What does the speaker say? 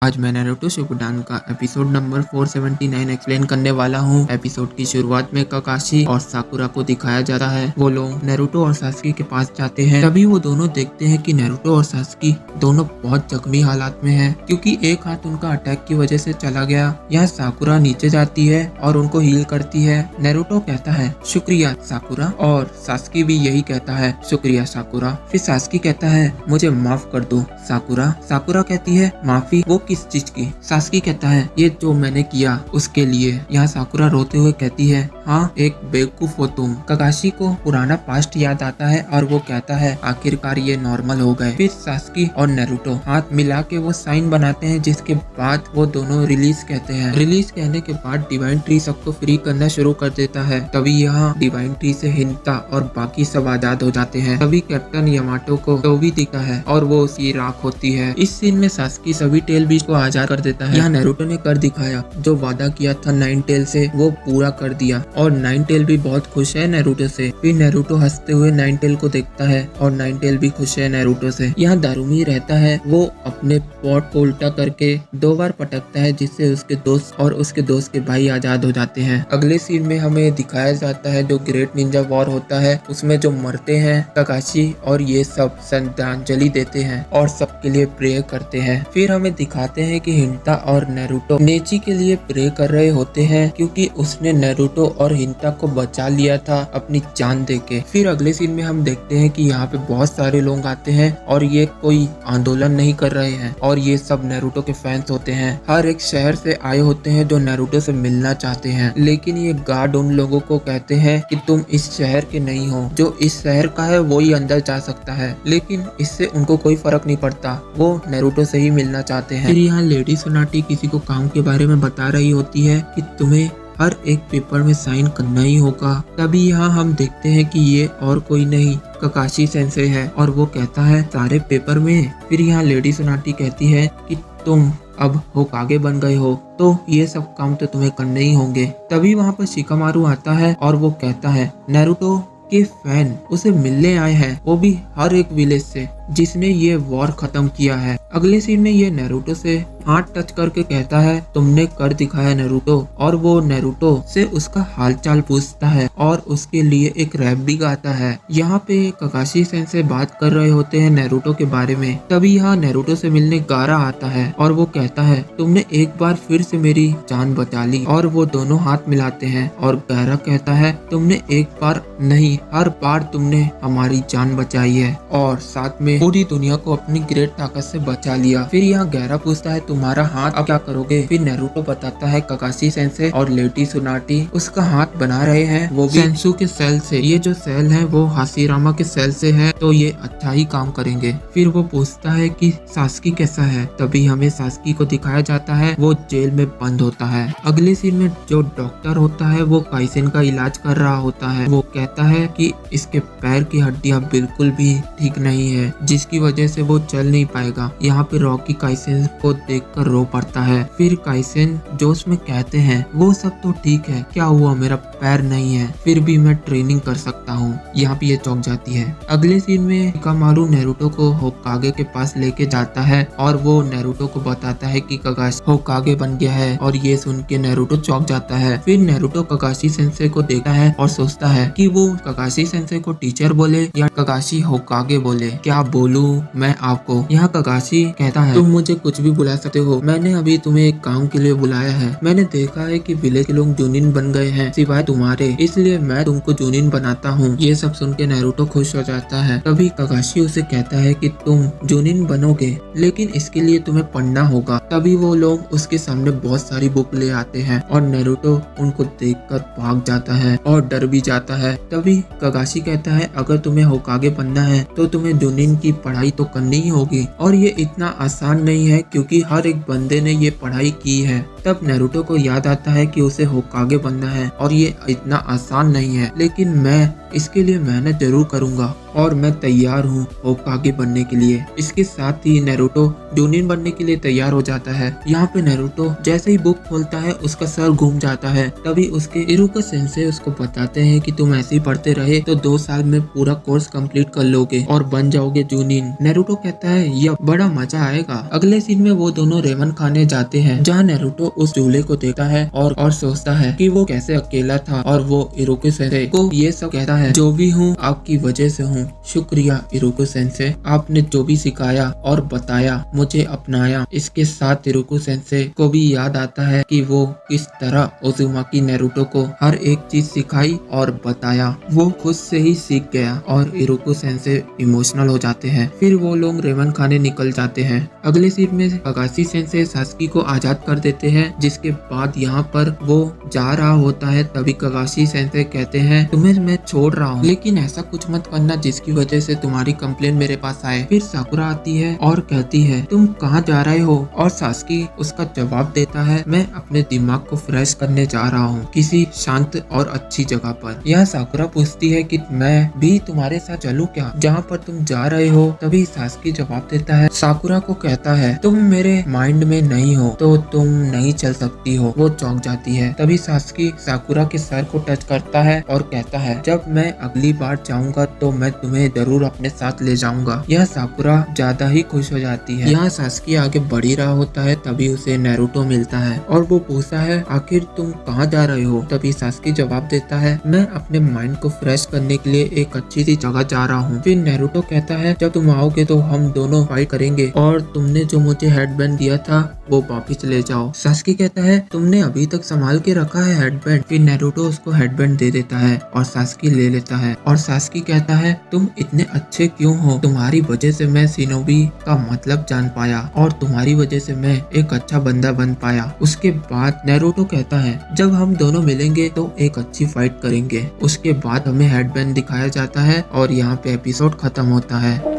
आज मैं नारुतो शिपुडान का एपिसोड नंबर 479 एक्सप्लेन करने वाला हूँ। एपिसोड की शुरुआत में काकाशी और साकुरा को दिखाया जाता है। वो लोग नारुतो और सासुकी के पास जाते हैं। तभी वो दोनों देखते हैं कि नारुतो और सासुकी दोनों बहुत जख्मी हालात में हैं, क्योंकि एक हाथ उनका अटैक की वजह से चला गया। यहाँ साकुरा नीचे जाती है और उनको हील करती है। नारुतो कहता है शुक्रिया साकुरा, और सासुकी भी यही कहता है शुक्रिया साकुरा। फिर सासुकी कहता है मुझे माफ कर दो साकुरा। साकुरा कहती है माफी? वो किस चीज की? सासुकी कहता है ये जो मैंने किया उसके लिए। यहाँ साकुरा रोते हुए कहती है हाँ एक बेवकूफ हो तुम। काकाशी को पुराना पास्ट याद आता है और वो कहता है आखिरकार ये नॉर्मल हो गए। फिर सासुकी और नारुतो हाथ मिला के वो साइन बनाते हैं, जिसके बाद वो दोनों रिलीज कहते हैं। रिलीज कहने के बाद डिवाइन ट्री सबको फ्री करना शुरू कर देता है। तभी यहाँ डिवाइन ट्री से हिंता और बाकी सब आजाद हो जाते हैं। तभी कैप्टन यामाटो को टोबी दिखता है और वो उसकी राख होती है। इस सीन में सासुकी सभी टेल बीच को आजाद कर देता है। यहाँ नारुतो ने कर दिखाया, जो वादा किया था नाइन टेल से वो पूरा कर दिया, और नाइन टेल भी बहुत खुश है नारुतो से। फिर नारुतो हंसते हुए नाइन टेल को देखता है और नाइन टेल भी खुश है नारुतो से। यहाँ दारुमी रहता है, वो अपने पॉट को उल्टा करके 2 बार पटकता है, जिससे उसके दोस्त और उसके दोस्त के भाई आजाद हो जाते हैं। अगले सीन में हमें दिखाया जाता है जो ग्रेट निंजा वॉर होता है, उसमें जो मरते हैं काकाशी और ये सब श्रद्धांजलि देते हैं और सबके लिए प्रे करते हैं। फिर हमें दिखाते हैं कि हिंता और नारुतो नेची के लिए प्रे कर रहे होते हैं, क्योंकि उसने नारुतो और हिंता को बचा लिया था अपनी जान देके। फिर अगले सीन में हम देखते हैं कि यहाँ पे बहुत सारे लोग आते हैं और ये कोई आंदोलन नहीं कर रहे हैं, और ये सब नारुतो के फैंस होते हैं। हर एक शहर से आए होते हैं जो नारुतो से मिलना चाहते हैं, लेकिन ये गार्ड उन लोगों को कहते हैं कि तुम इस शहर के नहीं हो, जो इस शहर का है वो ही अंदर जा सकता है। लेकिन इससे उनको कोई फर्क नहीं पड़ता, वो नारुतो से ही मिलना चाहते हैं। फिर यहाँ लेडी सोनाटी किसी को काम के बारे में बता रही होती है कि तुम्हें हर एक पेपर में साइन करना ही होगा। तभी यहाँ हम देखते हैं कि ये और कोई नहीं काकाशी सेंसे है, और वो कहता है सारे पेपर में। फिर यहाँ लेडी सोनाटी कहती है कि तुम अब होकागे बन गए हो, तो ये सब काम तो तुम्हें करने ही होंगे। तभी वहाँ पर शिकामारू आता है और वो कहता है नारुतो के फैन उसे मिलने आए हैं, वो भी हर एक विलेज से जिसने ये वॉर खत्म किया है। अगले सीन में ये नारुतो से हाथ टच करके कहता है तुमने कर दिखाया नारुतो, और वो नारुतो से उसका हालचाल पूछता है और उसके लिए एक रैप भी गाता है। यहाँ पे काकाशी सेंसे बात कर रहे होते हैं नारुतो के बारे में। तभी यहाँ नारुतो से मिलने गारा आता है और वो कहता है तुमने एक बार फिर से मेरी जान बचा ली, और वो दोनों हाथ मिलाते हैं और गारा कहता है तुमने एक बार नहीं हर बार तुमने हमारी जान बचाई है, और साथ में पूरी दुनिया को अपनी ग्रेट ताकत से बचा लिया। फिर यहाँ गहरा पूछता है तुम्हारा हाथ अब क्या करोगे? फिर नारुतो बताता है काकाशी सेंसे और लेडी सोनाटी उसका हाथ बना रहे हैं, वो भी सेंसु के सेल से। ये जो सेल है वो हाशिरामा के सेल से है, तो ये अच्छा ही काम करेंगे। फिर वो पूछता है कि सासुकी कैसा है? तभी हमें सासुकी को दिखाया जाता है वो जेल में बंद होता है। अगले सीन में जो डॉक्टर होता है वो काइसेन का इलाज कर रहा होता है। वो कहता है कि इसके पैर की हड्डियां बिल्कुल भी ठीक नहीं है, जिसकी वजह से वो चल नहीं पाएगा। यहाँ पे रॉकी काइसेन को देखकर रो पड़ता है। फिर काइसेन जोश में कहते हैं वो सब तो ठीक है, क्या हुआ मेरा पैर नहीं है, फिर भी मैं ट्रेनिंग कर सकता हूँ। यहाँ पे ये चौंक जाती है। अगले सीन में शिकामारू नारुतो को होकागे के पास लेके जाता है और वो नारुतो को बताता है कि काकाशी होकागे बन गया है, और ये सुन के नारुतो चौंक जाता है। फिर नारुतो काकाशी सेंसे को देखता है और सोचता है कि वो काकाशी सेंसे को टीचर बोले या काकाशी होकागे बोले, क्या बोलूं मैं आपको। यहाँ काकाशी कहता है तुम मुझे कुछ भी बुला सकते हो, मैंने अभी तुम्हें एक काम के लिए बुलाया है। मैंने देखा है कि विलेज के लोग जूनिन बन गए हैं सिवाय तुम्हारे, इसलिए मैं तुमको जूनिन बनाता हूँ। ये सब सुन के नारुतो खुश हो जाता है। तभी काकाशी उसे कहता है कि तुम जूनिन बनोगे, लेकिन इसके लिए तुम्हें पढ़ना होगा। तभी वो लोग उसके सामने बहुत सारी बुक ले आते हैं और नारुतो उनको देखकर भाग जाता है और डर भी जाता है। तभी काकाशी कहता है अगर तुम्हें होकागे बनना है तो तुम्हें जूनिन की पढ़ाई तो करनी ही होगी, और ये इतना आसान नहीं है क्योंकि हर एक बंदे ने ये पढ़ाई की है। तब नेरुतो को याद आता है कि उसे होकागे बनना है और ये इतना आसान नहीं है, लेकिन मैं इसके लिए मेहनत जरूर करूंगा और मैं तैयार हूँ होकागे बनने के लिए। इसके साथ ही नेरुतो जूनिन बनने के लिए तैयार हो जाता है। यहाँ पे नेरुतो जैसे ही बुक खोलता है उसका सर घूम जाता है। तभी उसके इरुको सेंसे उसको बताते हैं कि तुम ऐसे ही पढ़ते रहे तो 2 साल में पूरा कोर्स कंप्लीट कर लोगे और बन जाओगे जूनिन। नेरुतो कहता है यह बड़ा मजा आएगा। अगले सीन में वो दोनों रेमन खाने जाते हैं, जहाँ नेरुतो उस झूले को देखता है और सोचता है कि वो कैसे अकेला था और वो इरुको सेंसे को ये सब कहता है, जो भी हूँ आपकी वजह से हूँ, शुक्रिया इरुको सेंसे, आपने जो भी सिखाया और बताया मुझे अपनाया। इसके साथ इरुको सेंसे को भी याद आता है कि वो किस तरह उज़ुमाकी नेरुतो को हर एक चीज सिखाई और बताया। वो खुद से ही सीख गया और इरुको सेंसे इमोशनल हो जाते हैं। फिर वो लोग रेमन खाने निकल जाते हैं। अगले सीन में ककाशी सेंसे सास्की को आजाद कर देते हैं। जिसके बाद यहाँ पर वो जा रहा होता है, तभी ककाशी सेंसे कहते हैं तुम्हें मैं छोड़ रहा हूँ, लेकिन ऐसा कुछ मत करना जिसकी वजह से तुम्हारी कंप्लेन मेरे पास आए। फिर साकुरा आती है और कहती है तुम कहाँ जा रहे हो, और सास्की उसका जवाब देता है मैं अपने दिमाग को फ्रेश करने जा रहा हूँ किसी शांत और अच्छी जगह पर। यह साकुरा पूछती है कि मैं भी तुम्हारे साथ चलूं क्या जहाँ पर तुम जा रहे हो। तभी सास्की जवाब देता है, साकुरा को कहता है तुम मेरे माइंड में नहीं हो तो तुम नहीं चल सकती हो। वो चौंक जाती है। तभी सास्की साकुरा के सर को टच करता है और कहता है जब मैं अगली बार जाऊंगा तो मैं तुम्हें जरूर अपने साथ ले जाऊंगा। यह साकुरा ज्यादा ही खुश हो जाती है। यहाँ सास्की आगे बढ़ ही रहा होता है, तभी उसे नेरुतो मिलता है और वो पूछता है आखिर तुम कहाँ जा रहे हो। तभी सास्की जवाब देता है मैं अपने माइंड को फ्रेश करने के लिए एक अच्छी सी जगह जा रहा हूँ। फिर नेरुतो कहता है जब तुम आओगे तो हम दोनों फाइट करेंगे और तुमने जो मुझे हेडबैंड दिया था वो वापिस ले जाओ। सास्की कहता है तुमने अभी तक संभाल के रखा है हेडबैंड। फिर नेरुतो उसको हेडबैंड दे देता है और सास्की ले लेता है और सास्की कहता है तुम इतने अच्छे क्यों हो, तुम्हारी वजह से मैं शिनोबी का मतलब जान पाया और तुम्हारी वजह से मैं एक अच्छा बंदा बन पाया। उसके बाद नेरुतो कहता है जब हम दोनों मिलेंगे तो एक अच्छी फाइट करेंगे। उसके बाद हमें हेडबैंड दिखाया जाता है और यहाँ पे एपिसोड खत्म होता है।